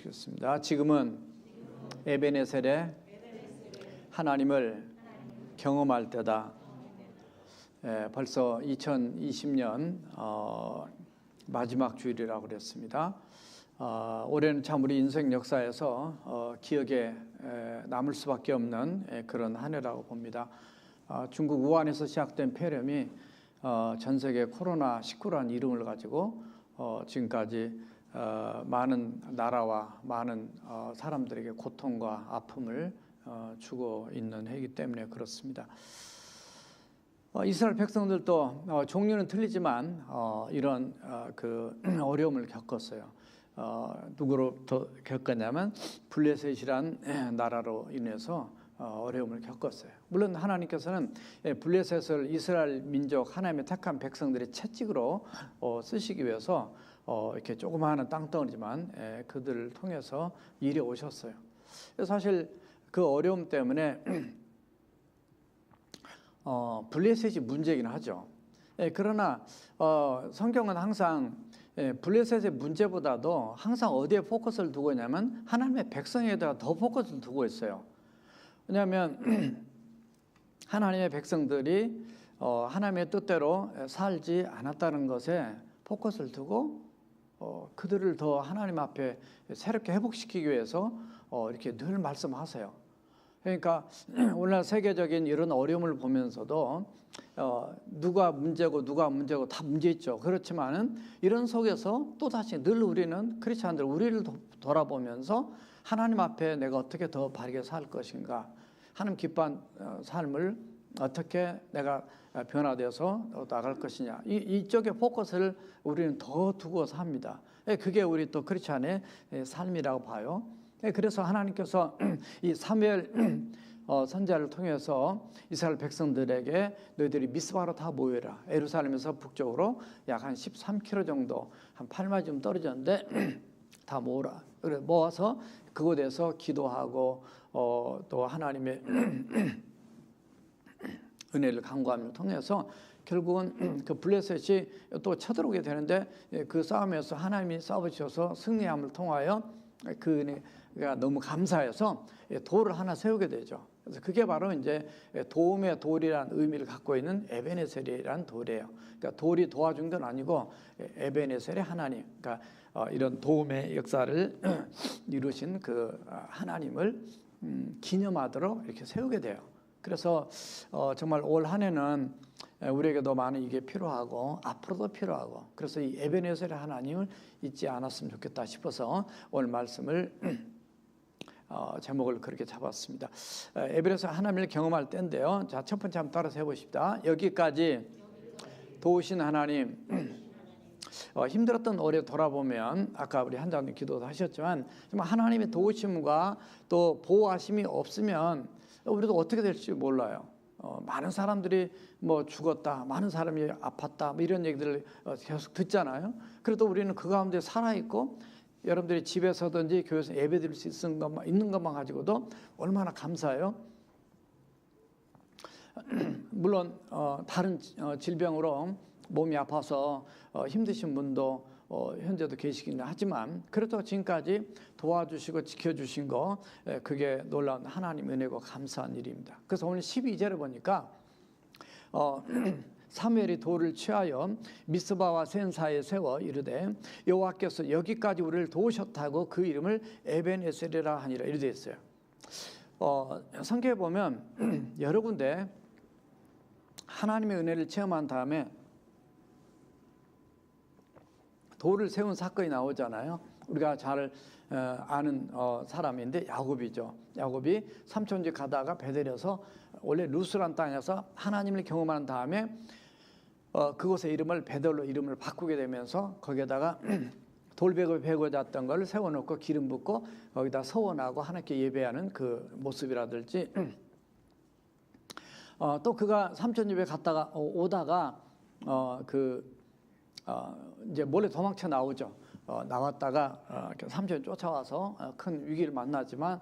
그렇습니다. 지금은 에베네셀의 하나님을 경험할 때다. 벌써 2020년 마지막 주일이라고 그랬습니다. 올해는 참 우리 인생 역사에서 기억에 남을 수밖에 없는 그런 한 해라고 봅니다. 중국 우한에서 시작된 폐렴이 전 세계 코로나19라는 이름을 가지고 지금까지 많은 나라와 많은 사람들에게 고통과 아픔을 주고 있는 해이기 때문에 그렇습니다. 이스라엘 백성들도 종류는 틀리지만 이런 그 어려움을 겪었어요. 누구로부터 겪었냐면 블레셋이란 나라로 인해서 어려움을 겪었어요. 물론 하나님께서는 블레셋을 이스라엘 민족 하나님의 택한 백성들의 채찍으로 쓰시기 위해서 이렇게 조그마한 땅덩어리지만 그들을 통해서 일해 오셨어요. 사실 그 어려움 때문에 블레셋이 문제이긴 하죠. 그러나 성경은 항상 블레셋의 문제보다도 항상 어디에 포커스를 두고 있냐면 하나님의 백성에다가 더 포커스를 두고 있어요. 왜냐하면 하나님의 백성들이 하나님의 뜻대로 살지 않았다는 것에 포커스를 두고 그들을 더 하나님 앞에 새롭게 회복시키기 위해서 이렇게 늘 말씀하세요. 그러니까 오늘날 세계적인 이런 어려움을 보면서도 누가 문제고 다 문제 있죠. 그렇지만은 이런 속에서 또다시 늘 우리는 크리스찬들 우리를 돌아보면서 하나님 앞에 내가 어떻게 더 바르게 살 것인가, 하나님 기뻐한 삶을 어떻게 내가 변화되어서 나갈 것이냐, 이쪽에 포커스를 우리는 더 두고 삽니다. 그게 우리 또 크리스찬의 삶이라고 봐요. 그래서 하나님께서 이 사무엘 선지자를 통해서 이스라엘 백성들에게 너희들이 미스바로 다 모여라. 예루살렘에서 북쪽으로 약 한 13km 정도, 한 8마일 좀 떨어졌는데 다 모으라. 그래 모아서 그곳에서 기도하고 또 하나님의 은혜를 간구함을 통해서 결국은 그 블레셋이 또 쳐들어오게 되는데 그 싸움에서 하나님이 싸우셔서 승리함을 통하여 그 은혜가 너무 감사해서 돌을 하나 세우게 되죠. 그래서 그게 바로 이제 도움의 돌이라는 의미를 갖고 있는 에베네셀이라는 돌이에요. 그러니까 돌이 도와준 건 아니고 에베네셀의 하나님, 그러니까 이런 도움의 역사를 이루신 그 하나님을 기념하도록 이렇게 세우게 돼요. 그래서 정말 올 한 해는 우리에게도 많은 이게 필요하고 앞으로도 필요하고, 그래서 이 에베네셀의 하나님을 잊지 않았으면 좋겠다 싶어서 오늘 말씀을 제목을 그렇게 잡았습니다. 에베네셀 하나님을 경험할 때인데요. 자, 첫 번째 한번 따라서 해보십시다. 여기까지 도우신 하나님. 힘들었던 올해 돌아보면 아까 우리 한장님 기도도 하셨지만 정말 하나님의 도우심과 또 보호하심이 없으면 우리도 어떻게 될지 몰라요. 많은 사람들이 뭐 죽었다, 많은 사람이 아팠다, 뭐 이런 얘기들을 계속 듣잖아요. 그래도 우리는 그 가운데 살아있고 여러분들이 집에서든지 교회에서 예배드릴 수 있는 것만 가지고도 얼마나 감사해요. 물론 다른 질병으로 몸이 아파서 힘드신 분도 현재도 계시긴 하지만 그래도 지금까지 도와주시고 지켜주신 거 그게 놀라운 하나님 은혜고 감사한 일입니다. 그래서 오늘 12절에 보니까 사무엘이 돌을 취하여 미스바와 센 사이에 세워 이르되 여호와께서 여기까지 우리를 도우셨다고 그 이름을 에벤에셀이라 하니라 이렇게 되어 있어요. 성경에 보면 여러 군데 하나님의 은혜를 체험한 다음에 돌을 세운 사건이 나오잖아요. 우리가 잘 아는 사람인데 야곱이죠. 야곱이 삼촌집 가다가 배들여서 원래 루스란 땅에서 하나님을 경험한 다음에 그곳의 이름을 베들로 이름을 바꾸게 되면서 거기에다가 돌백을 베고 잤던 걸 세워놓고 기름 붓고 거기다 서원하고 하나님께 예배하는 그 모습이라든지 또 그가 삼촌집에 갔다가 오다가 이제 몰래 도망쳐 나오죠. 나왔다가 삼촌이 쫓아와서 큰 위기를 만나지만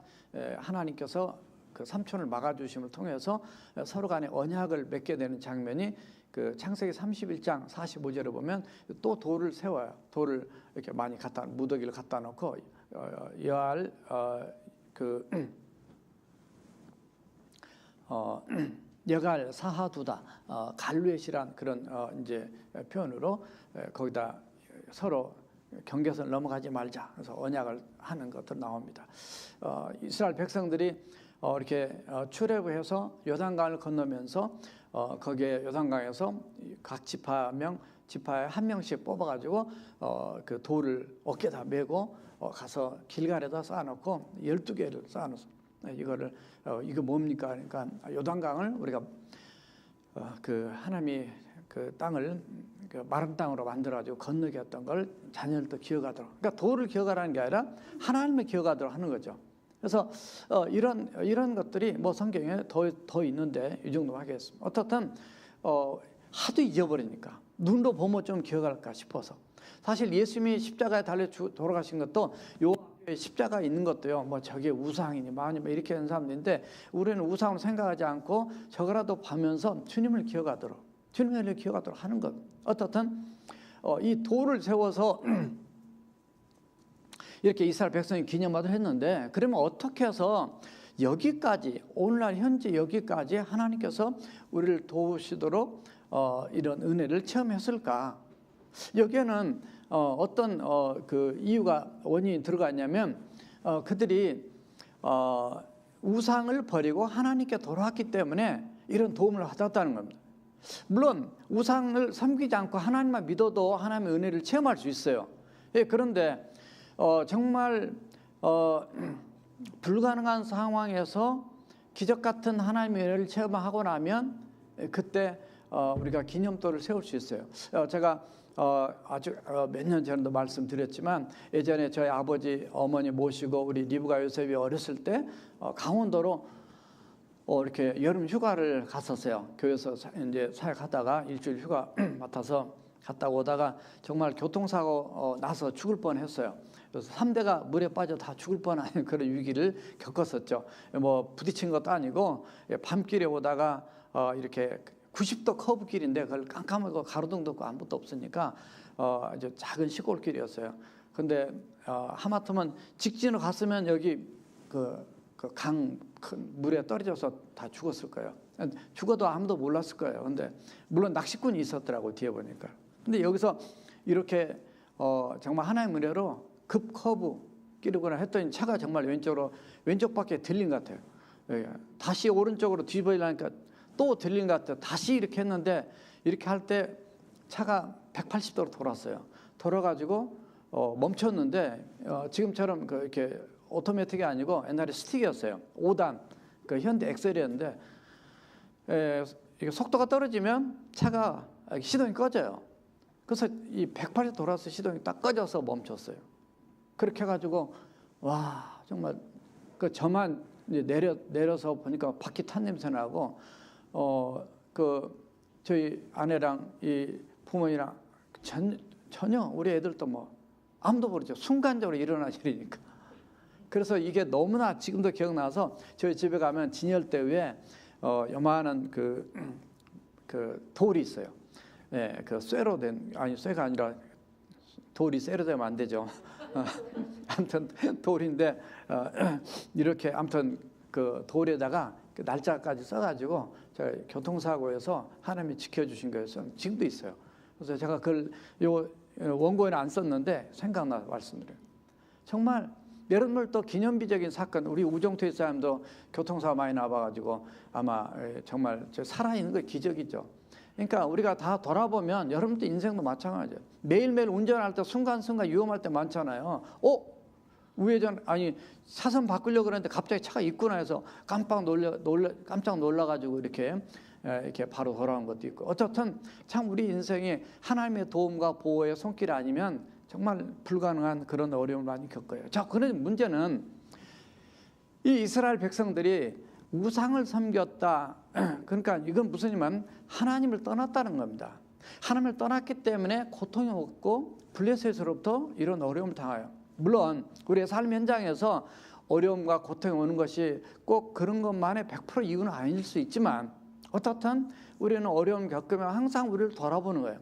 하나님께서 그 삼촌을 막아주심을 통해서 서로 간에 언약을 맺게 되는 장면이 그 창세기 31장 45절에 보면 또 돌을 세워요. 돌을 이렇게 많이 무더기를 갖다 놓고 여알 여갈 사하두다 갈루엣이란 그런 이제 표현으로 거기다 서로 경계선을 넘어가지 말자. 그래서 언약을 하는 것들 나옵니다. 이스라엘 백성들이 이렇게 출애굽해서 요단강을 건너면서 거기에 요단강에서 각 지파에 한 명씩 뽑아가지고 그 돌을 어깨에다 메고 가서 길갈에다 쌓아놓고 12개를 쌓아놓았어. 이거를 이거 뭡니까? 그러니까 요단강을 우리가 그 하나님이 그 땅을 그 마른 땅으로 만들어가지고 건너게 했던 걸 자녀들도 기억하도록. 그러니까 돌을 기억하라는 게 아니라 하나님을 기억하도록 하는 거죠. 그래서 이런 것들이 뭐 성경에 더 있는데 이 정도 하겠습니다. 어떻든 하도 잊어버리니까 눈으로 보면 좀 기억할까 싶어서. 사실 예수님이 십자가에 달려 돌아가신 것도 요 십자가 있는 것도요. 뭐 저게 우상이니 뭐니 뭐 이렇게 하는 사람들인데 우리는 우상으로 생각하지 않고 저거라도 보면서 주님을 기억하도록 하는 것. 어떻든 이 돌을 세워서 이렇게 이스라엘 백성이 기념하도록 했는데 그러면 어떻게 해서 여기까지 오늘날 현재 여기까지 하나님께서 우리를 도우시도록 이런 은혜를 체험했을까? 여기에는 어떤 그 이유가 원인이 들어가 있냐면 그들이 우상을 버리고 하나님께 돌아왔기 때문에 이런 도움을 받았다는 겁니다. 물론 우상을 섬기지 않고 하나님만 믿어도 하나님의 은혜를 체험할 수 있어요. 예, 그런데 정말 불가능한 상황에서 기적 같은 하나님의 은혜를 체험하고 나면 그때 우리가 기념도를 세울 수 있어요. 제가 아주 몇 년 전에도 말씀드렸지만 예전에 저희 아버지 어머니 모시고 우리 리브가 요셉이 어렸을 때 강원도로 이렇게 여름 휴가를 갔었어요. 교회에서 이제 사역하다가 일주일 휴가 맡아서 갔다 오다가 정말 교통사고 나서 죽을 뻔했어요. 그래서 3대가 물에 빠져 다 죽을 뻔한 그런 위기를 겪었었죠. 뭐 부딪힌 것도 아니고 밤길에 오다가 이렇게 90도 커브길인데 그걸 깜깜하고 가로등도 없고 아무것도 없으니까 아주 작은 시골길이었어요. 근데 하마터면 직진으로 갔으면 여기 강 큰 물에 떨어져서 다 죽었을 거예요. 죽어도 아무도 몰랐을 거예요. 근데 물론 낚시꾼이 있었더라고 뒤에 보니까. 근데 여기서 이렇게 정말 하나님의 은혜로 급 커브 끼르거나 했더니 차가 정말 왼쪽밖에 들린 것 같아요. 다시 오른쪽으로 뒤집어지려니까 또 들린 것 같아요. 다시 이렇게 했는데 이렇게 할 때 차가 180도로 돌았어요. 돌아가지고 멈췄는데 지금처럼 이렇게 오토매틱이 아니고 옛날에 스틱이었어요. 5단 그 현대 엑셀이었는데 이게 속도가 떨어지면 차가 시동이 꺼져요. 그래서 이 180도 돌아서 시동이 딱 꺼져서 멈췄어요. 그렇게 해가지고 와 정말 그 저만 이제 내려서 보니까 바퀴 탄 냄새 나고 저희 아내랑 이 부모님이랑 전혀 우리 애들도 뭐 아무도 모르죠. 순간적으로 일어나지 일이니까. 그래서 이게 너무나 지금도 기억나서 저희 집에 가면 진열대 위에 요만한 그 돌이 있어요. 예, 그 쇠로 된 쇠가 아니라 돌이 쇠로 되면 안 되죠. 아무튼 돌인데 이렇게 아무튼 그 돌에다가 그 날짜까지 써가지고 저희 교통사고에서 하나님이 지켜주신 거였어요. 지금도 있어요. 그래서 제가 그걸 원고에는 안 썼는데 생각나서 말씀드려요. 정말 여러분들 또 기념비적인 사건, 우리 우정토의 사람도 교통사고 많이 나와가지고 아마 정말 살아있는 거 기적이죠. 그러니까 우리가 다 돌아보면 여러분들 인생도 마찬가지예요. 매일매일 운전할 때 순간순간 위험할 때 많잖아요. 우회전 차선 바꾸려고 그러는데 갑자기 차가 있구나 해서 깜짝 놀라가지고 이렇게 바로 돌아온 것도 있고. 어쨌든 참 우리 인생이 하나님의 도움과 보호의 손길 아니면 정말 불가능한 그런 어려움을 많이 겪어요. 자, 그런 문제는 이 이스라엘 백성들이 우상을 섬겼다. 그러니까 이건 무슨이면 하나님을 떠났다는 겁니다. 하나님을 떠났기 때문에 고통이 없고 블레셋으로부터 이런 어려움을 당해요. 물론 우리의 삶 현장에서 어려움과 고통이 오는 것이 꼭 그런 것만의 100% 이유는 아닐 수 있지만 어떻든 우리는 어려움을 겪으면 항상 우리를 돌아보는 거예요.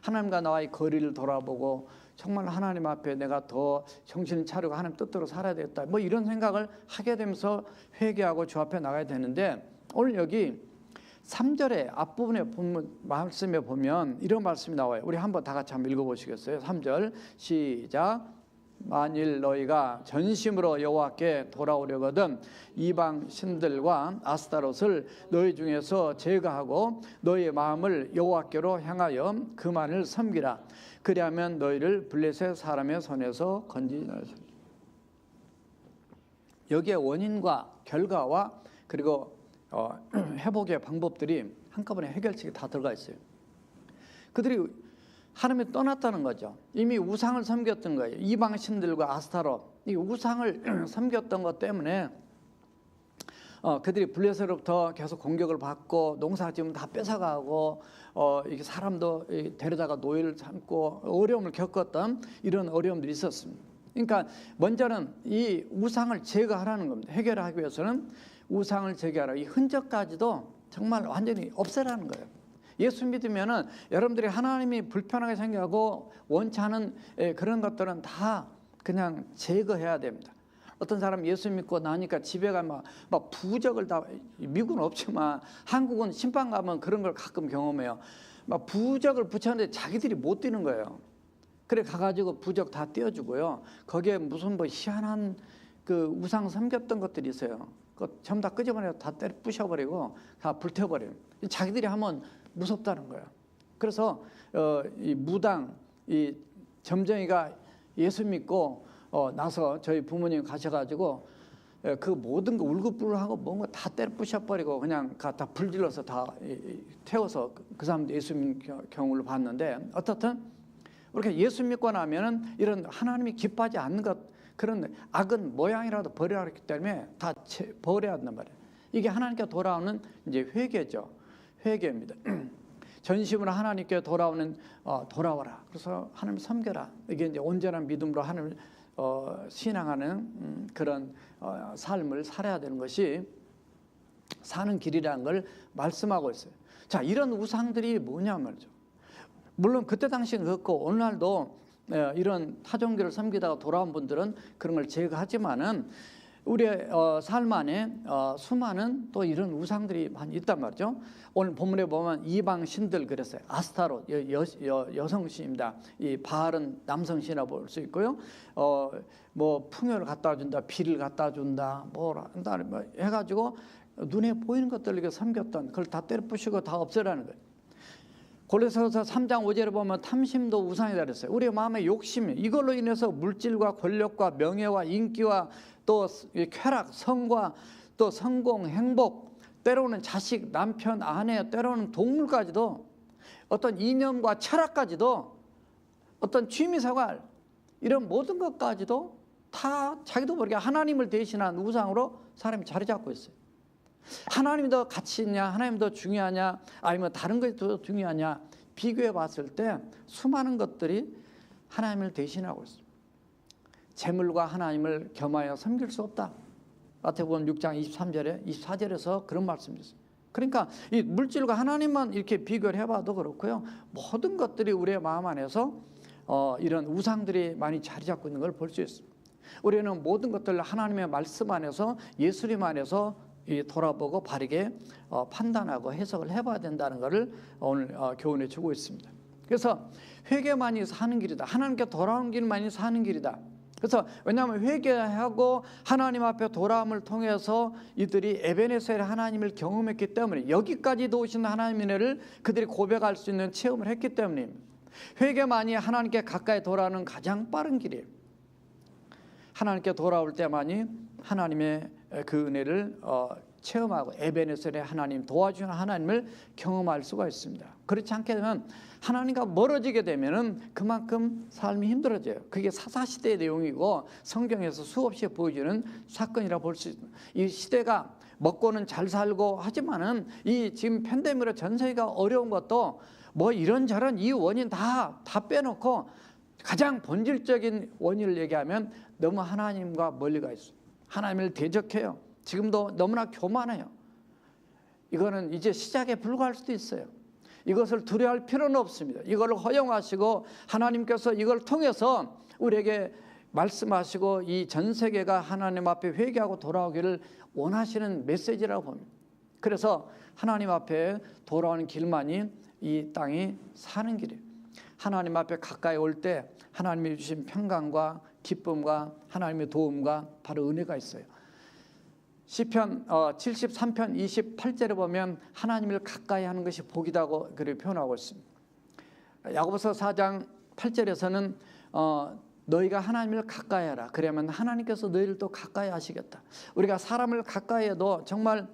하나님과 나와의 거리를 돌아보고 정말 하나님 앞에 내가 더 정신을 차리고 하나님 뜻대로 살아야 되겠다. 뭐 이런 생각을 하게 되면서 회개하고 주 앞에 나가야 되는데, 오늘 여기 3절의 앞부분에 보면, 말씀에 보면 이런 말씀이 나와요. 우리 한번 다 같이 한번 읽어보시겠어요? 3절 시작. 만일 너희가 전심으로 여호와께 돌아오려거든 이방 신들과 아스타롯을 너희 중에서 제거하고 너희의 마음을 여호와께로 향하여 그만을 섬기라. 그리하면 너희를 블레셋 사람의 손에서 건지리라. 여기에 원인과 결과와 그리고 회복의 방법들이 한꺼번에 해결책이 다 들어가 있어요. 그들이 하나님이 떠났다는 거죠. 이미 우상을 섬겼던 거예요. 이방 신들과 아스타롯, 이 우상을 섬겼던 것 때문에 그들이 블레셋으로부터 계속 공격을 받고 농사지으면 다 뺏어가고 이게 사람도 데려다가 노예를 삼고 어려움을 겪었던 이런 어려움들이 있었습니다. 그러니까 먼저는 이 우상을 제거하라는 겁니다. 해결하기 위해서는 우상을 제거하라. 이 흔적까지도 정말 완전히 없애라는 거예요. 예수 믿으면은 여러분들이 하나님이 불편하게 생각하고 원치 않은 그런 것들은 다 그냥 제거해야 됩니다. 어떤 사람 예수 믿고 나니까 집에 가면 막 부적을 다, 미국은 없지만 한국은 심판 가면 그런 걸 가끔 경험해요. 막 부적을 붙였는데 자기들이 못 뛰는 거예요. 그래 가가지고 부적 다 띄워주고요. 거기에 무슨 뭐 희한한 그 우상 섬겼던 것들이 있어요. 그 전부 다 끄집어내서 다 때려 부셔버리고 다 불태워버려요. 자기들이 하면 무섭다는 거예요. 그래서 이 무당, 이 점쟁이가 예수 믿고 나서 저희 부모님 가셔가지고 그 모든 거 울긋불긋하고 뭔가 다 때려 부셔버리고 그냥 다 불질러서 다 태워서 그 사람도 예수 믿는 경우를 봤는데, 어떻든 이렇게 예수 믿고 나면은 이런 하나님이 기뻐하지 않는 것, 그런 악은 모양이라도 버려야 하기 때문에 다 버려야 한단 말이에요. 이게 하나님께 돌아오는 이제 회개죠. 회개입니다. 전심으로 하나님께 돌아와라. 그래서 하나님 섬겨라. 이게 이제 온전한 믿음으로 하나님을 신앙하는 그런 삶을 살아야 되는 것이 사는 길이라는 걸 말씀하고 있어요. 자, 이런 우상들이 뭐냐 말이죠. 물론 그때 당시는 그렇고 오늘날도 이런 타종교를 섬기다가 돌아온 분들은 그런 걸 제거하지만은 우리의 삶 안에 수많은 또 이런 우상들이 많이 있단 말이죠. 오늘 본문에 보면 이방 신들 그랬어요. 아스타롯 여성 신입니다. 이 바알은 남성 신이라 볼 수 있고요. 뭐 풍요를 갖다 준다, 비를 갖다 준다, 뭐라 한다 뭐 해가지고 눈에 보이는 것들을 섬겼던 그걸 다 때려 부시고 다 없애라는 거예요. 골로새서 3장 5절에 보면 탐심도 우상이다 그랬어요. 우리의 마음의 욕심, 이걸로 인해서 물질과 권력과 명예와 인기와 또 쾌락, 성과 또 성공, 행복, 때로는 자식, 남편, 아내, 때로는 동물까지도, 어떤 이념과 철학까지도, 어떤 취미생활, 이런 모든 것까지도 다 자기도 모르게 하나님을 대신한 우상으로 사람이 자리 잡고 있어요. 하나님이 더 가치 있냐, 하나님이 더 중요하냐, 아니면 다른 것이 더 중요하냐, 비교해 봤을 때 수많은 것들이 하나님을 대신하고 있습니다. 재물과 하나님을 겸하여 섬길 수 없다. 마태복음 6장 23절에 24절에서 그런 말씀이 있어요. 그러니까 이 물질과 하나님만 이렇게 비교를 해봐도 그렇고요. 모든 것들이 우리의 마음 안에서 이런 우상들이 많이 자리 잡고 있는 걸 볼 수 있습니다. 우리는 모든 것들을 하나님의 말씀 안에서, 예수님 안에서 돌아보고 바르게 판단하고 해석을 해봐야 된다는 것을 오늘 교훈해 주고 있습니다. 그래서 회개만이 사는 길이다. 하나님께 돌아오는 길만이 사는 길이다. 그래서 왜냐하면 회개하고 하나님 앞에 돌아옴을 통해서 이들이 에베네셀의 하나님을 경험했기 때문에, 여기까지도 오신 하나님의 은혜를 그들이 고백할 수 있는 체험을 했기 때문입니다. 회개만이 하나님께 가까이 돌아오는 가장 빠른 길이에요. 하나님께 돌아올 때만이 하나님의 그 은혜를 체험하고 에베네셀의 하나님, 도와주는 하나님을 경험할 수가 있습니다. 그렇지 않게 되면, 하나님과 멀어지게 되면은 그만큼 삶이 힘들어져요. 그게 사사시대의 내용이고 성경에서 수없이 보여주는 사건이라 볼 수 있습니다. 이 시대가 먹고는 잘 살고 하지만은 이 지금 팬데믹으로 전 세계가 어려운 것도 뭐 이런저런 이 원인 다 빼놓고 가장 본질적인 원인을 얘기하면 너무 하나님과 멀리 가 있어요. 하나님을 대적해요. 지금도 너무나 교만해요. 이거는 이제 시작에 불과할 수도 있어요. 이것을 두려워할 필요는 없습니다. 이걸 허용하시고 하나님께서 이걸 통해서 우리에게 말씀하시고 이 전 세계가 하나님 앞에 회개하고 돌아오기를 원하시는 메시지라고 봅니다. 그래서 하나님 앞에 돌아오는 길만이 이 땅이 사는 길이에요. 하나님 앞에 가까이 올 때 하나님이 주신 평강과 기쁨과 하나님의 도움과 바로 은혜가 있어요. 시편 73편 28절에 보면 하나님을 가까이 하는 것이 복이라고 그렇게 표현하고 있습니다. 야고보서 4장 8절에서는 너희가 하나님을 가까이 하라. 그러면 하나님께서 너희를 또 가까이 하시겠다. 우리가 사람을 가까이 해도 정말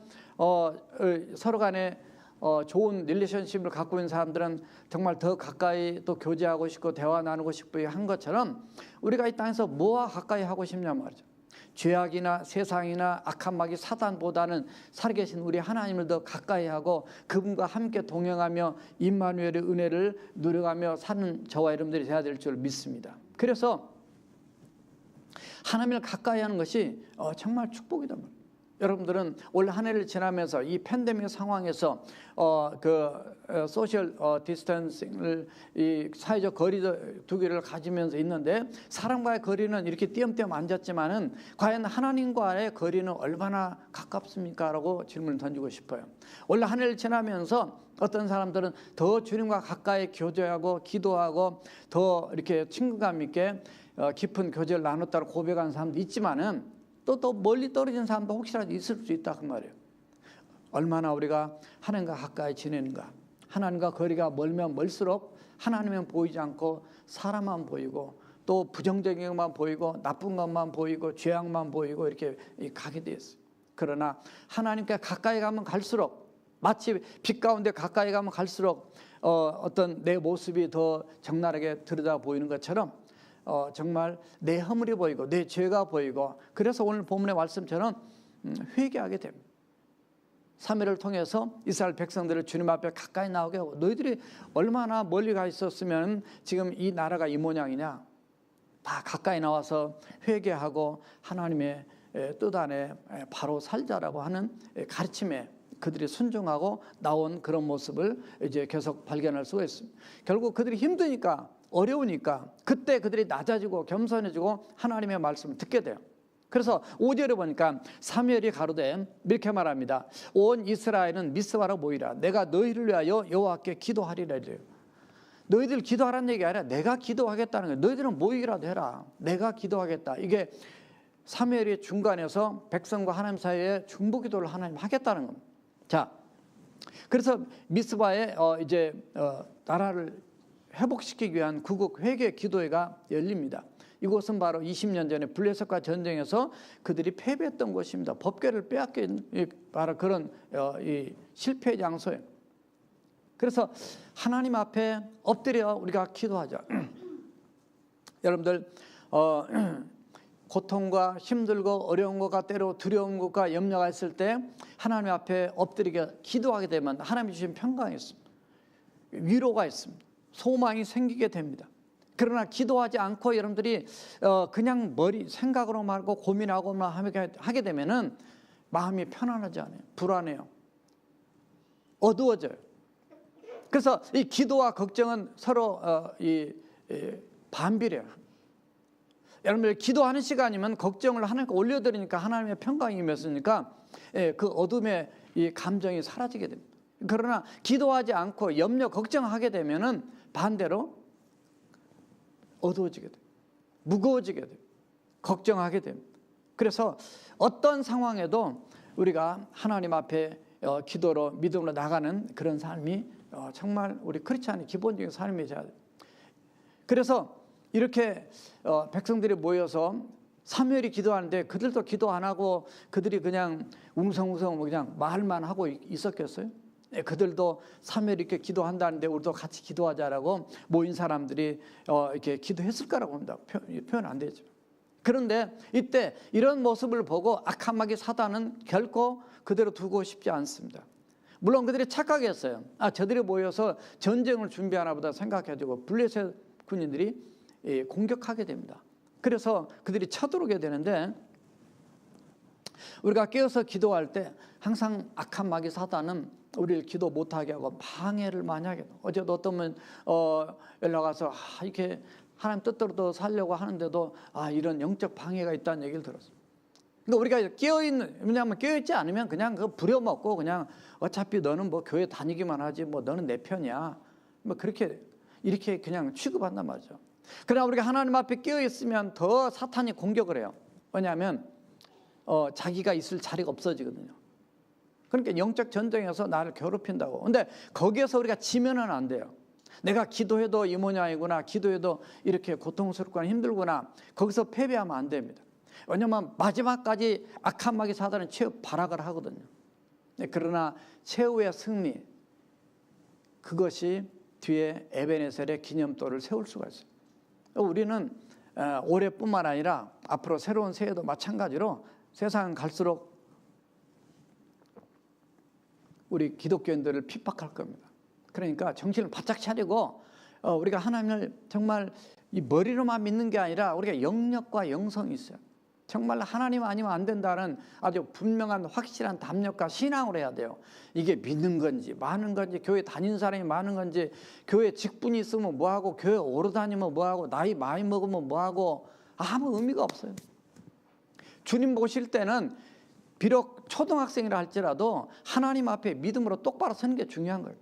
서로 간에 좋은 릴레이션십을 갖고 있는 사람들은 정말 더 가까이 또 교제하고 싶고 대화 나누고 싶고 한 것처럼 우리가 이 땅에서 뭐와 가까이 하고 싶냐 말이죠. 죄악이나 세상이나 악한 마귀 사단보다는 살아계신 우리 하나님을 더 가까이 하고 그분과 함께 동행하며 임마누엘의 은혜를 누려가며 사는 저와 여러분들이 되어야 될 줄 믿습니다. 그래서 하나님을 가까이 하는 것이 정말 축복이다 말이에요. 여러분들은 올 한 해를 지나면서 이 팬데믹 상황에서 소셜 디스턴싱을 이 사회적 거리 두기를 가지면서 있는데 사람과의 거리는 이렇게 띄엄띄엄 앉았지만은 과연 하나님과의 거리는 얼마나 가깝습니까? 라고 질문을 던지고 싶어요. 올 한 해를 지나면서 어떤 사람들은 더 주님과 가까이 교제하고 기도하고 더 이렇게 친근감 있게 깊은 교제를 나눴다고 고백하는 사람도 있지만은 또 멀리 떨어진 사람도 혹시라도 있을 수 있다 그 말이에요. 얼마나 우리가 하나님과 가까이 지내는가. 하나님과 거리가 멀면 멀수록 하나님은 보이지 않고 사람만 보이고 또 부정적인 것만 보이고 나쁜 것만 보이고 죄악만 보이고 이렇게 가게 되어 있어요. 그러나 하나님께 가까이 가면 갈수록 마치 빛 가운데 가까이 가면 갈수록 어떤 내 모습이 더 적나라하게 들여다 보이는 것처럼 정말 내 허물이 보이고 내 죄가 보이고 그래서 오늘 본문의 말씀처럼 회개하게 됩니다. 3일을 통해서 이스라엘 백성들을 주님 앞에 가까이 나오게 하고 너희들이 얼마나 멀리 가 있었으면 지금 이 나라가 이 모양이냐. 다 가까이 나와서 회개하고 하나님의 뜻 안에 바로 살자라고 하는 가르침에 그들이 순종하고 나온 그런 모습을 이제 계속 발견할 수가 있습니다. 결국 그들이 힘드니까 어려우니까 그때 그들이 낮아지고 겸손해지고 하나님의 말씀을 듣게 돼요. 그래서 5절에 보니까 사무엘이 가로되 이렇게 말합니다. 온 이스라엘은 미스바로 모이라. 내가 너희를 위하여 여호와께 기도하리라 이래요. 너희들 기도하라는 얘기가 아니라 내가 기도하겠다는 거예요. 너희들은 모이기라도 해라. 내가 기도하겠다. 이게 사무엘이 중간에서 백성과 하나님 사이에 중보기도를 하나님 하겠다는 겁니다. 자, 그래서 미스바에 이제 나라를 회복시키기 위한 구국 회개 기도회가 열립니다. 이곳은 바로 20년 전에 블레셋과 전쟁에서 그들이 패배했던 곳입니다. 법궤를 빼앗긴 바로 그런 이 실패의 장소예요. 그래서 하나님 앞에 엎드려 우리가 기도하자. 여러분들 고통과 힘들고 어려운 것과 때로 두려운 것과 염려가 있을 때 하나님 앞에 엎드리게 기도하게 되면 하나님이 주신 평강이 있습니다. 위로가 있습니다. 소망이 생기게 됩니다. 그러나 기도하지 않고 여러분들이 그냥 생각으로 말고 고민하고만 하게 되면은 마음이 편안하지 않아요. 불안해요. 어두워져요. 그래서 이 기도와 걱정은 서로 반비례해요. 여러분들 기도하는 시간이면 걱정을 하나님께 올려드리니까 하나님의 평강이 임했으니까 그 어둠의 이 감정이 사라지게 됩니다. 그러나 기도하지 않고 염려 걱정하게 되면은 반대로 어두워지게 돼요. 무거워지게 돼요. 걱정하게 됩니다. 그래서 어떤 상황에도 우리가 하나님 앞에 기도로 믿음으로 나가는 그런 삶이 정말 우리 크리스찬의 기본적인 삶이 돼야 돼요. 그래서 이렇게 백성들이 모여서 사무엘이 기도하는데 그들도 기도 안 하고 그들이 그냥 웅성웅성 그냥 말만 하고 있었겠어요? 그들도 사무엘이 이렇게 기도한다는데 우리도 같이 기도하자라고 모인 사람들이 이렇게 기도했을 거라고 합니다. 표현 안 되죠. 그런데 이때 이런 모습을 보고 악한 마귀 사단은 결코 그대로 두고 싶지 않습니다. 물론 그들이 착각했어요. 저들이 모여서 전쟁을 준비하나 보다 생각해주고 블레셋 군인들이 공격하게 됩니다. 그래서 그들이 쳐들어오게 되는데 우리가 깨어서 기도할 때 항상 악한 마귀 사단은 우리를 기도 못하게 하고 방해를 많이 하게 돼요. 어제도 어떤 분 연락 와서 이렇게 하나님 뜻대로 살려고 하는데도 이런 영적 방해가 있다는 얘기를 들었어요. 그러니까 우리가 깨어있는, 왜냐하면 깨어있지 않으면 그냥 그거 부려먹고 그냥 어차피 너는 뭐 교회 다니기만 하지 뭐 너는 내 편이야. 뭐 그렇게 이렇게 그냥 취급한단 말이죠. 그러나 우리가 하나님 앞에 깨어있으면 더 사탄이 공격을 해요. 왜냐하면 자기가 있을 자리가 없어지거든요. 그러니까 영적 전쟁에서 나를 괴롭힌다고. 근데 거기에서 우리가 지면은 안 돼요. 내가 기도해도 이 모양이구나, 기도해도 이렇게 고통스럽거나 힘들구나, 거기서 패배하면 안 됩니다. 왜냐하면 마지막까지 악한 마귀 사단은 최후 발악을 하거든요. 그러나 최후의 승리, 그것이 뒤에 에베네셀의 기념돌을 세울 수가 있어요. 우리는 올해뿐만 아니라 앞으로 새로운 새해도 마찬가지로 세상 갈수록 우리 기독교인들을 핍박할 겁니다. 그러니까 정신을 바짝 차리고 우리가 하나님을 정말 이 머리로만 믿는 게 아니라 우리가 영역과 영성이 있어요. 정말 하나님 아니면 안 된다는 아주 분명한 확실한 담력과 신앙을 해야 돼요. 이게 믿는 건지 많은 건지, 교회 다니는 사람이 많은 건지, 교회 직분이 있으면 뭐하고, 교회 오래 다니면 뭐하고, 나이 많이 먹으면 뭐하고, 아무 의미가 없어요. 주님 보실 때는 비록 초등학생이라 할지라도 하나님 앞에 믿음으로 똑바로 서는 게 중요한 거예요.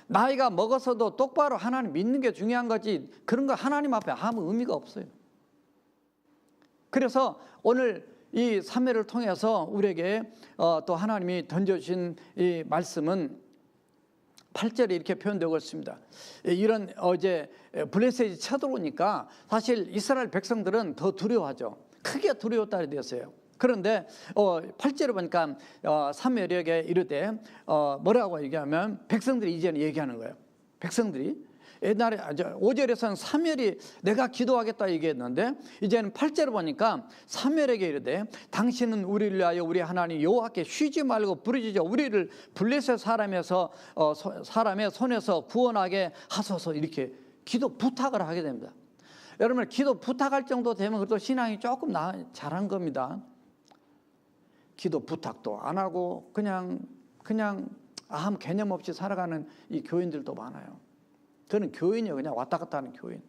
나이가 먹어서도 똑바로 하나님 믿는 게 중요한 거지, 그런 거 하나님 앞에 아무 의미가 없어요. 그래서 오늘 이 3회를 통해서 우리에게 또 하나님이 던져주신 이 말씀은 8절에 이렇게 표현되고 있습니다. 이런 어제 블레셋이 쳐들어오니까 사실 이스라엘 백성들은 더 두려워하죠. 크게 두려웠다 되었어요. 그런데 8절에 보니까 사무엘에게 이르되 뭐라고 얘기하면 백성들이 이제는 얘기하는 거예요. 백성들이 옛날에 5절에서는 사무엘이 내가 기도하겠다 얘기했는데 이제는 8절을 보니까 사무엘에게 이르되 당신은 우리를 위하여 우리 하나님 여호와께 쉬지 말고 부르짖어 우리를 블레셋 사람의 손에서 구원하게 하소서, 이렇게 기도 부탁을 하게 됩니다. 여러분, 기도 부탁할 정도 되면 그래도 신앙이 조금 잘한 겁니다. 기도 부탁도 안 하고 그냥 아무 개념 없이 살아가는 이 교인들도 많아요. 저는 교인이요, 그냥 왔다 갔다 하는 교인.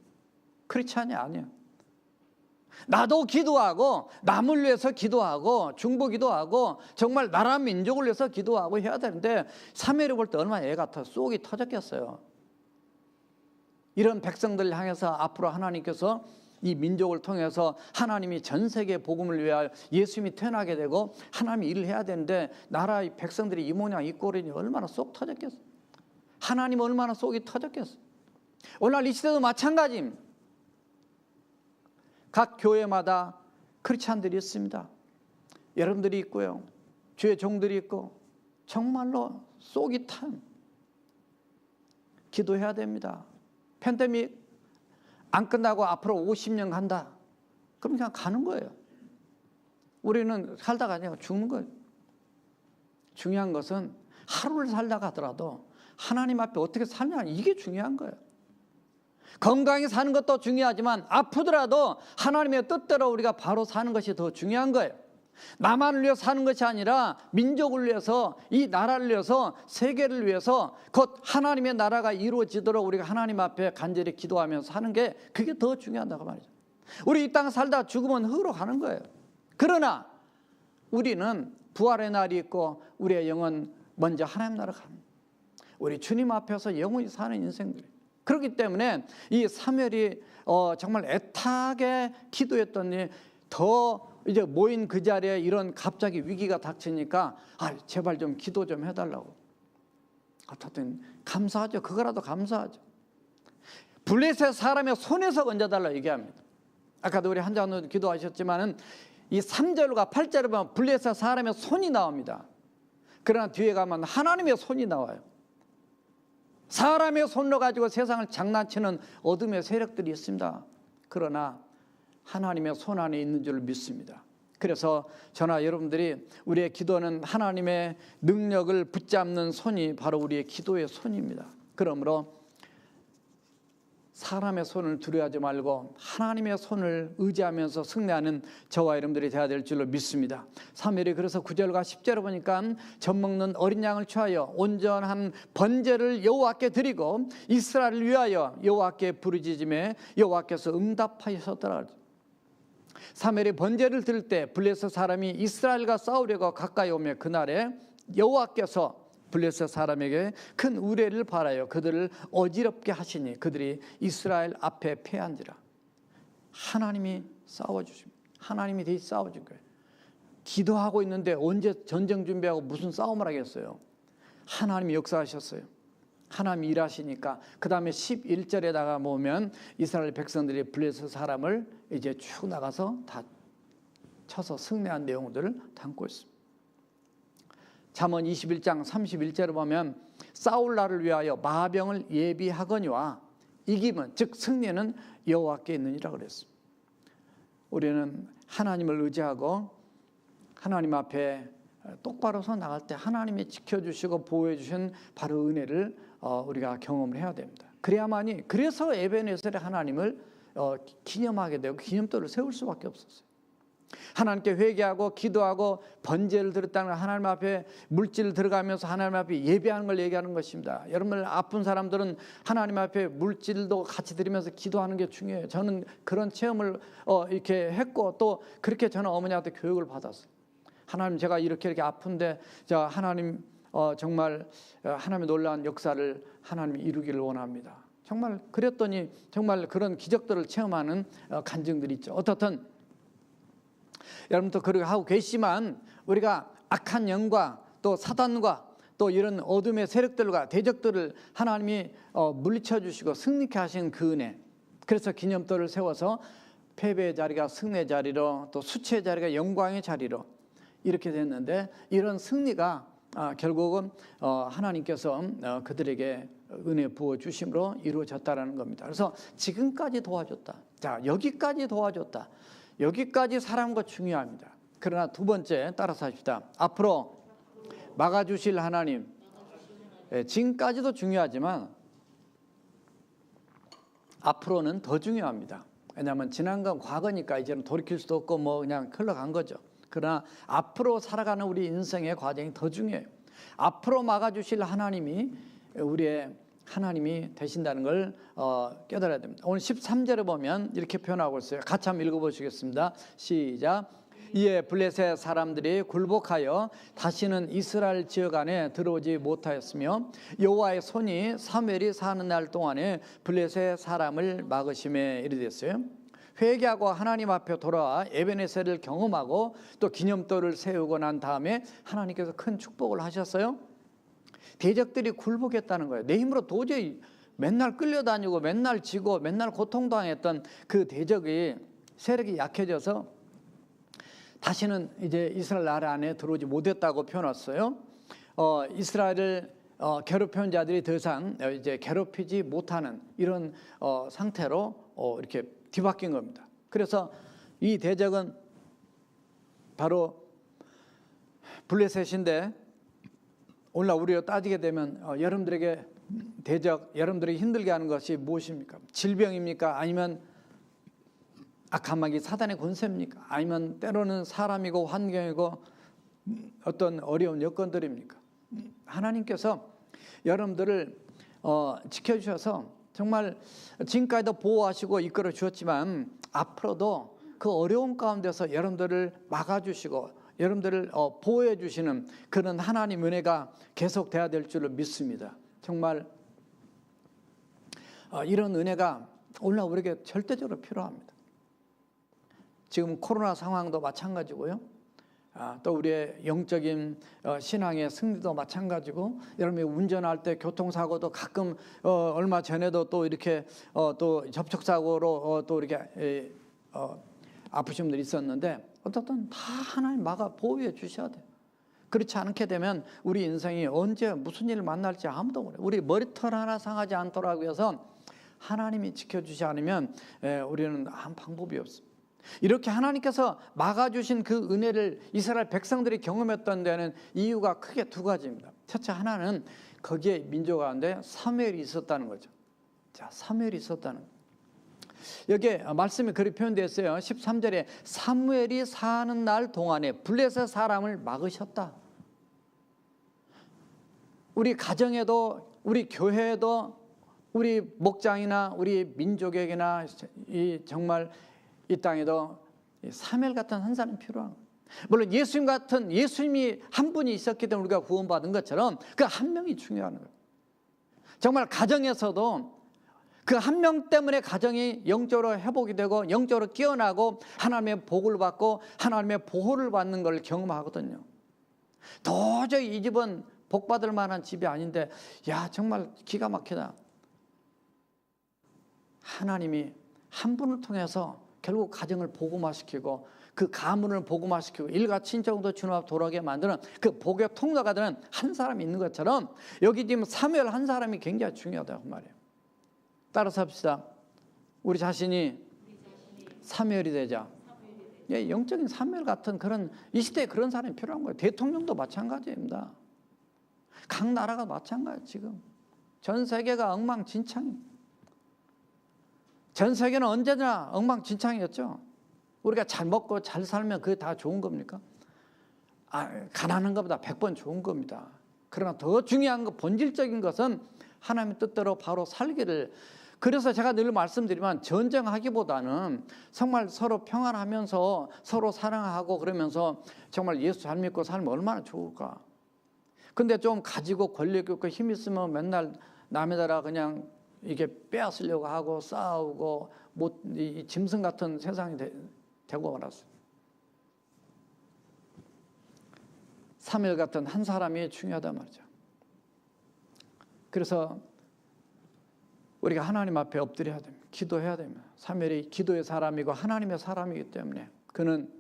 크리스찬이 아니에요. 나도 기도하고 남을 위해서 기도하고 중보기도하고 정말 나라 민족을 위해서 기도하고 해야 되는데 사무엘이 볼 때 얼마나 애 같아 쏙이 터졌겠어요. 이런 백성들을 향해서 앞으로 하나님께서 이 민족을 통해서 하나님이 전 세계 복음을 위하여 예수님이 태어나게 되고 하나님이 일을 해야 되는데 나라의 백성들이 이 모양 이 꼴이니 얼마나 쏙 터졌겠어. 하나님 얼마나 속이 터졌겠어. 오늘날 이 시대도 마찬가지입니다. 각 교회마다 크리스찬들이 있습니다. 여러분들이 있고요, 주의 종들이 있고 정말로 속이 탄 기도해야 됩니다. 팬데믹 안 끝나고 앞으로 50년 간다. 그럼 그냥 가는 거예요. 우리는 살다가 그냥 죽는 거예요. 중요한 것은 하루를 살다가 하더라도 하나님 앞에 어떻게 살냐, 이게 중요한 거예요. 건강히 사는 것도 중요하지만 아프더라도 하나님의 뜻대로 우리가 바로 사는 것이 더 중요한 거예요. 나만을 위해서 사는 것이 아니라 민족을 위해서, 이 나라를 위해서, 세계를 위해서 곧 하나님의 나라가 이루어지도록 우리가 하나님 앞에 간절히 기도하면서 사는 게 그게 더 중요하다고 말이죠. 우리 이 땅 살다 죽으면 흙으로 가는 거예요. 그러나 우리는 부활의 날이 있고 우리의 영은 먼저 하나님 나라 갑니다. 우리 주님 앞에서 영원히 사는 인생들이. 그렇기 때문에 이 사무엘이 정말 애타게 기도했더니 더 이제 모인 그 자리에 이런 갑자기 위기가 닥치니까 제발 좀 기도 좀 해달라고. 어쨌든 감사하죠. 그거라도 감사하죠. 블레셋 사람의 손에서 건져달라고 얘기합니다. 아까도 우리 한장도 기도하셨지만은 이 3절과 8절에 보면 블레셋 사람의 손이 나옵니다. 그러나 뒤에 가면 하나님의 손이 나와요. 사람의 손으로 가지고 세상을 장난치는 어둠의 세력들이 있습니다. 그러나 하나님의 손 안에 있는 줄 믿습니다. 그래서 저나 여러분들이 우리의 기도는 하나님의 능력을 붙잡는 손이 바로 우리의 기도의 손입니다. 그러므로 사람의 손을 두려워하지 말고 하나님의 손을 의지하면서 승리하는 저와 여러분들이 되어야 될 줄로 믿습니다. 사무엘이 그래서 9절과 10절을 보니까 젖먹는 어린 양을 취하여 온전한 번제를 여호와께 드리고 이스라엘을 위하여 여호와께 부르짖음에 여호와께서 응답하셨더라. 사무엘이 번제를 드릴 때 블레셋 사람이 이스라엘과 싸우려고 가까이 오며 그날에 여호와께서 블레셋 사람에게 큰 우레를 바라여 그들을 어지럽게 하시니 그들이 이스라엘 앞에 패한지라. 하나님이 싸워주십니다. 하나님이 대신 싸워준 거예요. 기도하고 있는데 언제 전쟁 준비하고 무슨 싸움을 하겠어요. 하나님이 역사하셨어요. 하나님이 일하시니까. 그 다음에 11절에다가 보면 이스라엘 백성들이 블레셋 사람을 이제 쭉 나가서 다 쳐서 승리한 내용들을 담고 있습니다. 잠언 21장 31절을 보면 싸울 날을 위하여 마병을 예비하거니와 이김은 즉 승리는 여호와께 있느니라 그랬습니다. 우리는 하나님을 의지하고 하나님 앞에 똑바로 서 나갈 때 하나님이 지켜주시고 보호해 주신 바로 은혜를 우리가 경험을 해야 됩니다. 그래야만이 그래서 에베네셀의 하나님을 기념하게 되고 기념돌을 세울 수밖에 없었어요. 하나님께 회개하고 기도하고 번제를 드렸다는 하나님 앞에 물질 들어가면서 하나님 앞에 예배하는 걸 얘기하는 것입니다. 여러분 아픈 사람들은 하나님 앞에 물질도 같이 드리면서 기도하는 게 중요해요. 저는 그런 체험을 이렇게 했고 또 그렇게 저는 어머니한테 교육을 받았어요. 하나님 제가 이렇게 아픈데 자 하나님 정말 하나님의 놀라운 역사를 하나님이 이루기를 원합니다. 정말 그랬더니 정말 그런 기적들을 체험하는 간증들이 있죠. 어떻든 여러분도 그렇게 하고 계시지만 우리가 악한 영과 또 사단과 또 이런 어둠의 세력들과 대적들을 하나님이 물리쳐 주시고 승리케 하신 그 은혜. 그래서 기념돌을 세워서 패배의 자리가 승리의 자리로 또 수치의 자리가 영광의 자리로 이렇게 됐는데 이런 승리가 결국은 하나님께서 그들에게 은혜 부어 주심으로 이루어졌다라는 겁니다. 그래서 지금까지 도와줬다. 자, 여기까지 도와줬다. 여기까지 사랑한 거 중요합니다. 그러나 두 번째 따라서 합시다. 앞으로 막아주실 하나님. 지금까지도 중요하지만 앞으로는 더 중요합니다. 왜냐하면 지난 건 과거니까 이제는 돌이킬 수도 없고 뭐 그냥 흘러간 거죠. 그러나 앞으로 살아가는 우리 인생의 과정이 더 중요해요. 앞으로 막아주실 하나님이 우리의 하나님이 되신다는 걸 깨달아야 됩니다. 오늘 13절에 보면 이렇게 표현하고 있어요. 같이 한번 읽어보시겠습니다. 시작. 이에 블레셋 사람들이 굴복하여 다시는 이스라엘 지역 안에 들어오지 못하였으며 여호와의 손이 사무엘이 사는 날 동안에 블레셋 사람을 막으심에 이르렀어요. 회개하고 하나님 앞에 돌아와 에베네셀을 경험하고 또 기념돌을 세우고 난 다음에 하나님께서 큰 축복을 하셨어요. 대적들이 굴복했다는 거예요. 내 힘으로 도저히 맨날 끌려다니고 맨날 지고 맨날 고통당했던 그 대적이 세력이 약해져서 다시는 이제 이스라엘 나라 안에 들어오지 못했다고 표현했어요. 이스라엘을 괴롭히는 자들이 더 이상 이제 괴롭히지 못하는 이런 상태로 이렇게 뒤바뀐 겁니다. 그래서 이 대적은 바로 블레셋인데 오늘날 우리가 따지게 되면 여러분들에게 대적, 여러분들에게 힘들게 하는 것이 무엇입니까? 질병입니까? 아니면 악한 마귀 사단의 권세입니까? 아니면 때로는 사람이고 환경이고 어떤 어려운 여건들입니까? 하나님께서 여러분들을 지켜주셔서 정말 지금까지도 보호하시고 이끌어 주었지만 앞으로도 그 어려운 가운데서 여러분들을 막아주시고 여러분들을 보호해 주시는 그런 하나님 은혜가 계속돼야 될 줄로 믿습니다. 정말 이런 은혜가 오늘날 우리에게 절대적으로 필요합니다. 지금 코로나 상황도 마찬가지고요. 또 우리의 영적인 신앙의 승리도 마찬가지고 여러분이 운전할 때 교통사고도 가끔 얼마 전에도 또 이렇게 또 접촉사고로 또 이렇게 아프신 분들이 있었는데 어떻든 다 하나님 막아 보호해 주셔야 돼요. 그렇지 않게 되면 우리 인생이 언제 무슨 일을 만날지 아무도 모르요. 우리 머리털 하나 상하지 않도록 해서 하나님이 지켜주지 않으면 우리는 아무 방법이 없습니다. 이렇게 하나님께서 막아주신 그 은혜를 이스라엘 백성들이 경험했던 데는 이유가 크게 두 가지입니다. 첫째 하나는 거기에 민족 가운데 사무엘이 있었다는 거죠. 자, 사무엘이 있었다는 거예요. 여기에 말씀이 그렇게 표현되어 있어요. 13절에 사무엘이 사는 날 동안에 블레셋 사람을 막으셨다. 우리 가정에도, 우리 교회에도, 우리 목장이나 우리 민족에게나 정말 이 땅에도 사무엘 같은 한 사람이 필요한 거예요. 물론 예수님이 한 분이 있었기 때문에 우리가 구원받은 것처럼 그 한 명이 중요한 거예요. 정말 가정에서도 그 한 명 때문에 가정이 영적으로 회복이 되고 영적으로 깨어나고 하나님의 복을 받고 하나님의 보호를 받는 걸 경험하거든요. 도저히 이 집은 복받을 만한 집이 아닌데, 야, 정말 기가 막히다. 하나님이 한 분을 통해서 결국 가정을 복음화시키고 그 가문을 복음화시키고 일가 친정도 주님 앞 돌아오게 만드는 그 복의 통로가 되는 한 사람이 있는 것처럼 여기 지금 사무엘 한 사람이 굉장히 중요하다고 말이에요. 따라서 합시다. 우리 자신이 사무엘이 되자. 예, 영적인 사무엘 같은 그런 이 시대에 그런 사람이 필요한 거예요. 대통령도 마찬가지입니다. 각 나라가 마찬가지예요. 지금 전 세계가 엉망진창이에요. 전 세계는 언제나 엉망진창이었죠. 우리가 잘 먹고 잘 살면 그게 다 좋은 겁니까? 가난한 것보다 100번 좋은 겁니다. 그러나 더 중요한 것, 본질적인 것은 하나님의 뜻대로 바로 살기를. 그래서 제가 늘 말씀드리면 전쟁하기보다는 정말 서로 평안하면서 서로 사랑하고 그러면서 정말 예수 잘 믿고 살면 얼마나 좋을까. 근데 좀 가지고 권력 있고 힘 있으면 맨날 남에다가 그냥 이게 빼앗으려고 하고 싸우고 이 짐승 같은 세상이 되고 말았어요. 사무엘 같은 한 사람이 중요하단 말이죠. 그래서 우리가 하나님 앞에 엎드려야 됩니다. 기도해야 됩니다. 사무엘이 기도의 사람이고 하나님의 사람이기 때문에 그는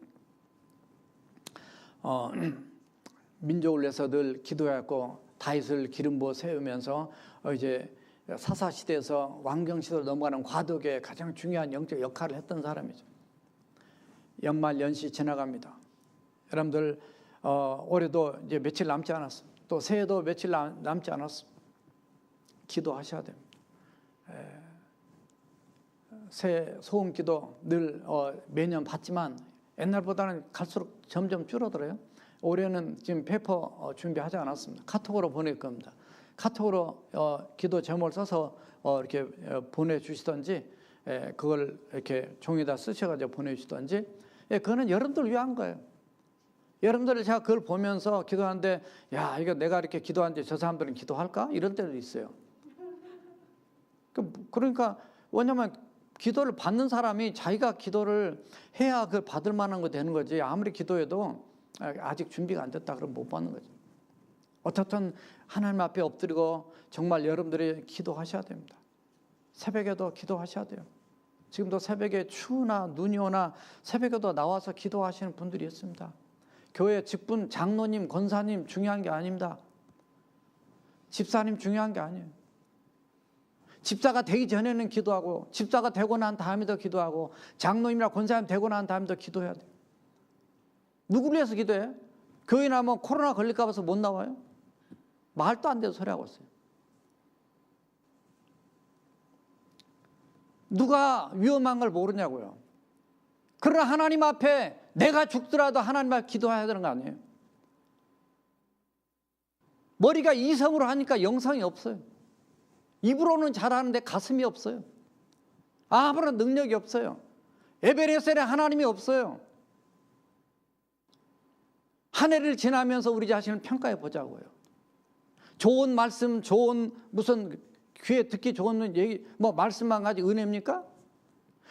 민족을 위해서 늘 기도했고 다윗을 기름 부어 세우면서 이제 사사 시대에서 왕정 시대로 넘어가는 과도기에 가장 중요한 영적 역할을 했던 사람이죠. 연말 연시 지나갑니다. 여러분들 올해도 이제 며칠 남지 않았습니다. 또 새해도 며칠 남지 않았습니다. 기도하셔야 됩니다. 새해 소음기도 늘 매년 받지만 옛날보다는 갈수록 점점 줄어들어요. 올해는 지금 페이퍼 준비하지 않았습니다. 카톡으로 보낼 겁니다. 카톡으로 기도 제목을 써서 이렇게 보내주시던지 그걸 이렇게 종이에다 쓰셔가지고 보내주시던지, 그거는 여러분들 위한 거예요. 여러분들 제가 그걸 보면서 기도하는데, 야, 이거 내가 이렇게 기도하는데 저 사람들은 기도할까? 이런 때도 있어요. 그러니까 왜냐하면 기도를 받는 사람이 자기가 기도를 해야 그 받을 만한 거 되는 거지. 아무리 기도해도 아직 준비가 안 됐다 그러면 못 받는 거죠. 어떻든 하나님 앞에 엎드리고 정말 여러분들이 기도하셔야 됩니다. 새벽에도 기도하셔야 돼요. 지금도 새벽에 추우나 눈이 오나 새벽에도 나와서 기도하시는 분들이 있습니다. 교회 직분 장로님, 권사님 중요한 게 아닙니다. 집사님 중요한 게 아니에요. 집사가 되기 전에는 기도하고 집사가 되고 난 다음에도 기도하고 장로님이나 권사님 되고 난 다음에도 기도해야 돼요. 누구를 위해서 기도해? 교회 나면 코로나 걸릴까 봐서 못 나와요? 말도 안 되는 소리 하고 있어요. 누가 위험한 걸 모르냐고요. 그러나 하나님 앞에 내가 죽더라도 하나님 앞에 기도해야 되는 거 아니에요? 머리가 이성으로 하니까 영성이 없어요. 입으로는 잘하는데 가슴이 없어요. 아무런 능력이 없어요. 에베레셀에 하나님이 없어요. 한 해를 지나면서 우리 자신을 평가해 보자고요. 좋은 말씀, 좋은 무슨 귀에 듣기 좋은 얘기, 말씀만 가지고 은혜입니까?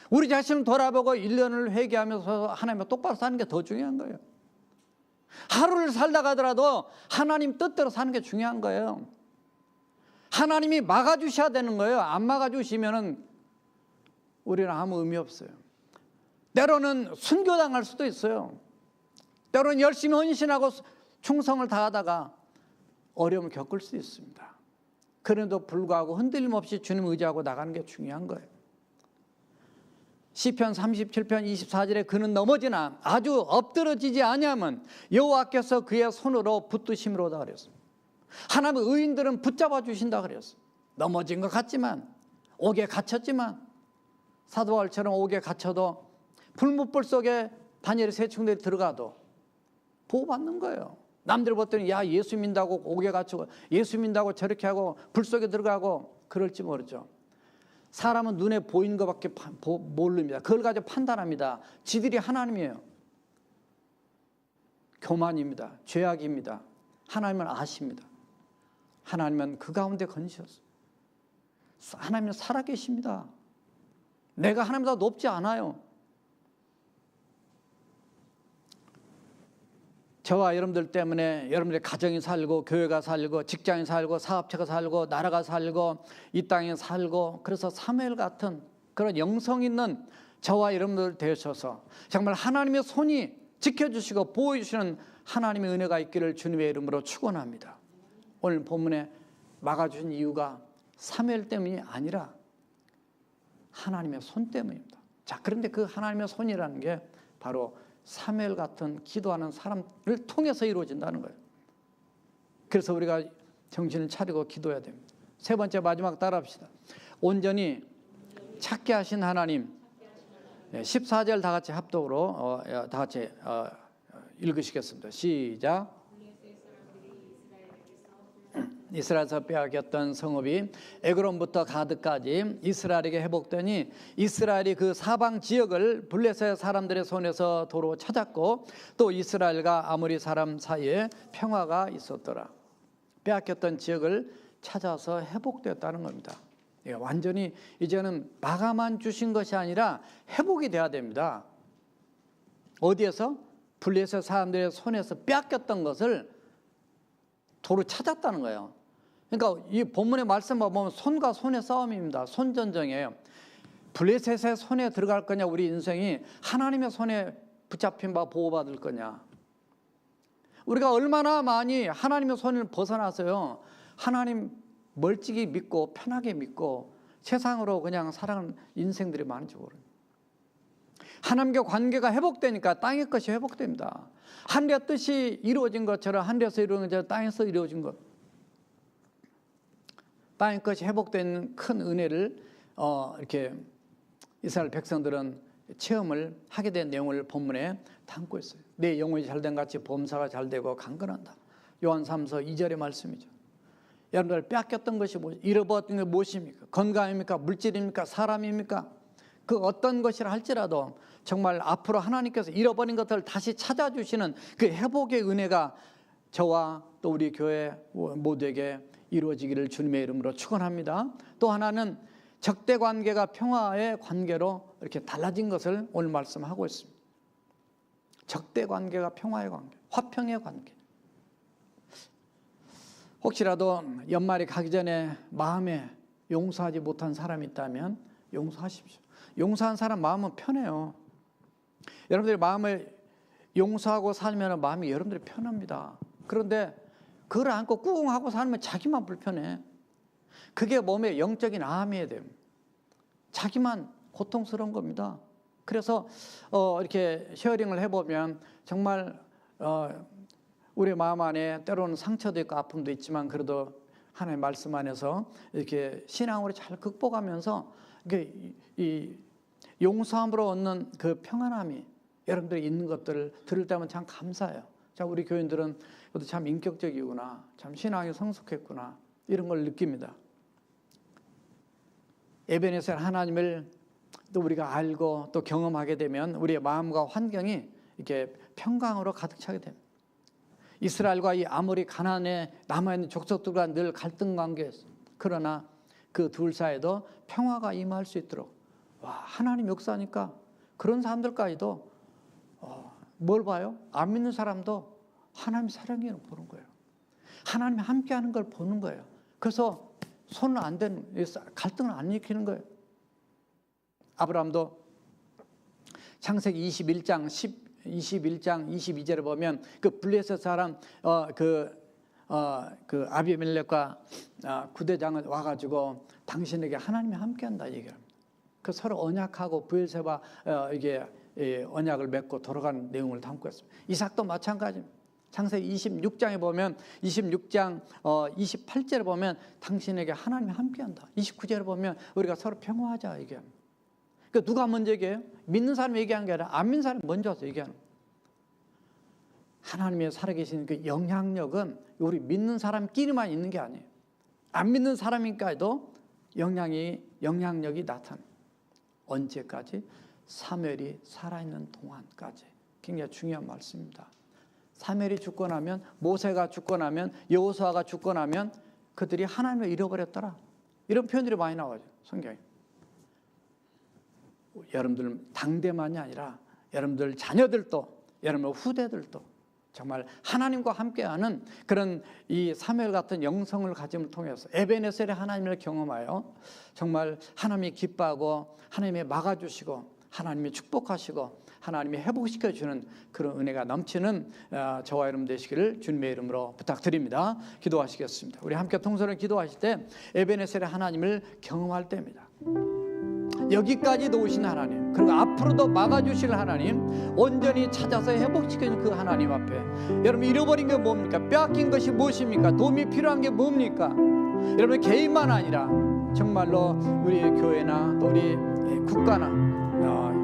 우리 자신을 돌아보고 1년을 회개하면서 하나님과 똑바로 사는 게 더 중요한 거예요. 하루를 살다 가더라도 하나님 뜻대로 사는 게 중요한 거예요. 하나님이 막아주셔야 되는 거예요. 안 막아주시면은 우리는 아무 의미 없어요. 때로는 순교당할 수도 있어요. 때로는 열심히 헌신하고 충성을 다하다가 어려움을 겪을 수 있습니다. 그래도 불구하고 흔들림 없이 주님 의지하고 나가는 게 중요한 거예요. 시편 37편 24절에 그는 넘어지나 아주 엎드러지지 아니하면 여호와께서 그의 손으로 붙드심으로다 그랬습니다. 하나님의 의인들은 붙잡아 주신다 그랬어요. 넘어진 것 같지만 옥에 갇혔지만 사도 바울처럼 옥에 갇혀도 불못불 속에 다니엘의 세충들이 들어가도 보호받는 거예요. 남들 봤더니 야 예수 믿는다고 옥에 갇히고 예수 믿는다고 저렇게 하고 불 속에 들어가고 그럴지 모르죠. 사람은 눈에 보이는 것밖에 모릅니다. 그걸 가지고 판단합니다. 지들이 하나님이에요. 교만입니다. 죄악입니다. 하나님은 아십니다. 하나님은 그 가운데 건지셨어요. 하나님은 살아계십니다. 내가 하나님보다 높지 않아요. 저와 여러분들 때문에 여러분들의 가정이 살고 교회가 살고 직장이 살고 사업체가 살고 나라가 살고 이 땅에 살고 그래서 사무엘 같은 그런 영성 있는 저와 여러분들 되셔서 정말 하나님의 손이 지켜주시고 보호해주시는 하나님의 은혜가 있기를 주님의 이름으로 축원합니다. 오늘 본문에 막아주신 이유가 사무엘 때문이 아니라 하나님의 손 때문입니다. 자, 그런데 그 하나님의 손이라는 게 바로 사무엘 같은 기도하는 사람을 통해서 이루어진다는 거예요. 그래서 우리가 정신을 차리고 기도해야 됩니다. 세 번째 마지막 따라합시다. 온전히 찾게 하신 하나님. 14절 다 같이 합독으로 다 같이 읽으시겠습니다. 시작. 이스라엘에서 빼앗겼던 성읍이 에그론부터 가드까지 이스라엘에게 회복되니 이스라엘이 그 사방 지역을 블레셋 사람들의 손에서 도로 찾았고 또 이스라엘과 아모리 사람 사이에 평화가 있었더라. 빼앗겼던 지역을 찾아서 회복되었다는 겁니다. 완전히 이제는 마감만 주신 것이 아니라 회복이 돼야 됩니다. 어디에서? 블레셋 사람들의 손에서 빼앗겼던 것을 도로 찾았다는 거예요. 그러니까 이 본문의 말씀만 보면 손과 손의 싸움입니다. 손전쟁이에요. 블레셋의 손에 들어갈 거냐, 우리 인생이 하나님의 손에 붙잡힌 바 보호받을 거냐. 우리가 얼마나 많이 하나님의 손을 벗어나서요, 하나님 멀찍이 믿고 편하게 믿고 세상으로 그냥 살아가는 인생들이 많은지 모릅니다. 하나님과 관계가 회복되니까 땅의 것이 회복됩니다. 하늘의 뜻이 이루어진 것처럼 하늘에서 이루어진 것처럼 땅에서 이루어진 것, 땅의 것이 회복된 큰 은혜를 이렇게 이스라엘 백성들은 체험을 하게 된 내용을 본문에 담고 있어요. 내 영혼이 잘된 같이 범사가 잘되고 강건한다. 요한 3서 2절의 말씀이죠. 여러분들 빼앗겼던 것이 잃어버린 게 무엇입니까? 건강입니까? 물질입니까? 사람입니까? 그 어떤 것이라 할지라도 정말 앞으로 하나님께서 잃어버린 것들을 다시 찾아주시는 그 회복의 은혜가 저와 또 우리 교회 모두에게 이루어지기를 주님의 이름으로 축원합니다. 또 하나는 적대 관계가 평화의 관계로 이렇게 달라진 것을 오늘 말씀하고 있습니다. 적대 관계가 평화의 관계, 화평의 관계. 혹시라도 연말이 가기 전에 마음에 용서하지 못한 사람이 있다면 용서하십시오. 용서한 사람 마음은 편해요. 여러분들이 마음을 용서하고 살면 마음이 여러분들이 편합니다. 그런데 그걸 안고 꾹 하고 살면 자기만 불편해. 그게 몸의 영적인 암이어야 돼요. 자기만 고통스러운 겁니다. 그래서 이렇게 쉐어링을 해보면 정말 우리 마음 안에 때로는 상처도 있고 아픔도 있지만 그래도 하나님의 말씀 안에서 이렇게 신앙으로 잘 극복하면서 이 용서함으로 얻는 그 평안함이 여러분들이 있는 것들을 들을 때면 참 감사해요. 자, 우리 교인들은 참 인격적이구나, 참 신앙이 성숙했구나, 이런 걸 느낍니다. 에베네셀 하나님을 또 우리가 알고 또 경험하게 되면 우리의 마음과 환경이 이렇게 평강으로 가득 차게 됩니다. 이스라엘과 이 아모리 가나안에 남아있는 족속들과 늘 갈등 관계였어요. 그러나 그 둘 사이에도 평화가 임할 수 있도록, 와, 하나님 역사니까 그런 사람들까지도 뭘 봐요? 안 믿는 사람도 하나님 사랑을 보는 거예요. 하나님이 함께하는 걸 보는 거예요. 그래서 손은 안 되는, 갈등을 안 일으키는 거예요. 아브라함도 창세기 21장 22절에 보면 그 블레셋 사람 그 아비멜렉과 구대장을 와가지고 당신에게 하나님이 함께한다 얘기합니다. 그 서로 언약하고 브엘세바 이게 언약을 맺고 돌아가는 내용을 담고 있습니다. 이삭도 마찬가지입니다. 창세기 26장에 보면 26장 28절에 보면 당신에게 하나님이 함께한다. 29절에 보면 우리가 서로 평화하자 얘기합니다. 그러니까 누가 먼저 얘기해요? 믿는 사람이 얘기하는 게 아니라 안 믿는 사람이 먼저 와서 얘기하는 거예요. 하나님의 살아계신 그 영향력은 우리 믿는 사람끼리만 있는 게 아니에요. 안 믿는 사람인가에도 영향력이 나타나요. 언제까지? 사무엘이 살아있는 동안까지. 굉장히 중요한 말씀입니다. 사무엘이 죽고 나면, 모세가 죽고 나면, 여호수아가 죽고 나면 그들이 하나님을 잃어버렸더라. 이런 표현들이 많이 나와요, 성경에. 여러분들 당대만이 아니라 여러분들 자녀들도, 여러분 후대들도 정말 하나님과 함께하는 그런 이 사무엘 같은 영성을 가짐을 통해서 에베네셀의 하나님을 경험하여 정말 하나님이 기뻐하고 하나님이 막아주시고 하나님이 축복하시고 하나님이 회복시켜주는 그런 은혜가 넘치는 저와 여러분 되시기를 주님의 이름으로 부탁드립니다. 기도하시겠습니다. 우리 함께 통성을 기도하실 때 에베네셀의 하나님을 경험할 때입니다. 여기까지 도우신 하나님, 그리고 앞으로도 막아주실 하나님, 온전히 찾아서 회복시키는 그 하나님 앞에 여러분 잃어버린 게 뭡니까? 빼앗긴 것이 무엇입니까? 도움이 필요한 게 뭡니까? 여러분 개인만 아니라 정말로 우리 교회나 또 우리 국가나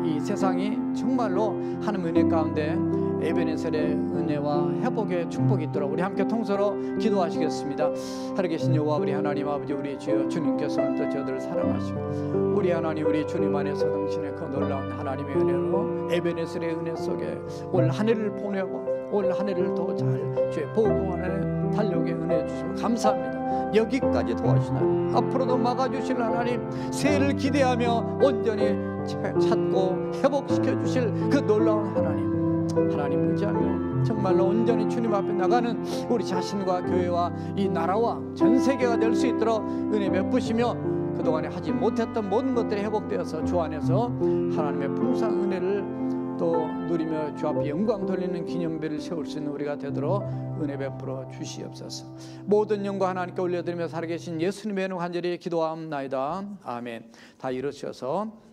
이 세상이 정말로 하나님 은혜 가운데 에베네셀의 은혜와 회복의 축복이 있도록 우리 함께 통서로 기도하시겠습니다. 하늘 계신 여호와 우리 하나님 아버지, 우리 주여 주님께서 오늘도 저들을 사랑하시고 우리 하나님 우리 주님 안에서 당신의 그 놀라운 하나님의 은혜로 에베네셀의 은혜 속에 올 한 해를 보내고 올 한 해를 더 잘 주의 보호공 안에 달려오게 은혜 주시고 감사합니다. 여기까지 도와주시나님, 앞으로도 막아주실 하나님, 새해를 기대하며 온전히 찾고 회복시켜 주실 그 놀라운 하나님 의지하며 정말로 온전히 주님 앞에 나가는 우리 자신과 교회와 이 나라와 전 세계가 될 수 있도록 은혜 베푸시며 그동안에 하지 못했던 모든 것들이 회복되어서 주 안에서 하나님의 풍성한 은혜를 또 누리며 주 앞에 영광 돌리는 기념비를 세울 수 있는 우리가 되도록 은혜 베풀어 주시옵소서. 모든 영광 하나님께 올려드리며 살아계신 예수님의 이름으로 간절히 기도하옵나이다. 아멘. 다 일어서셔서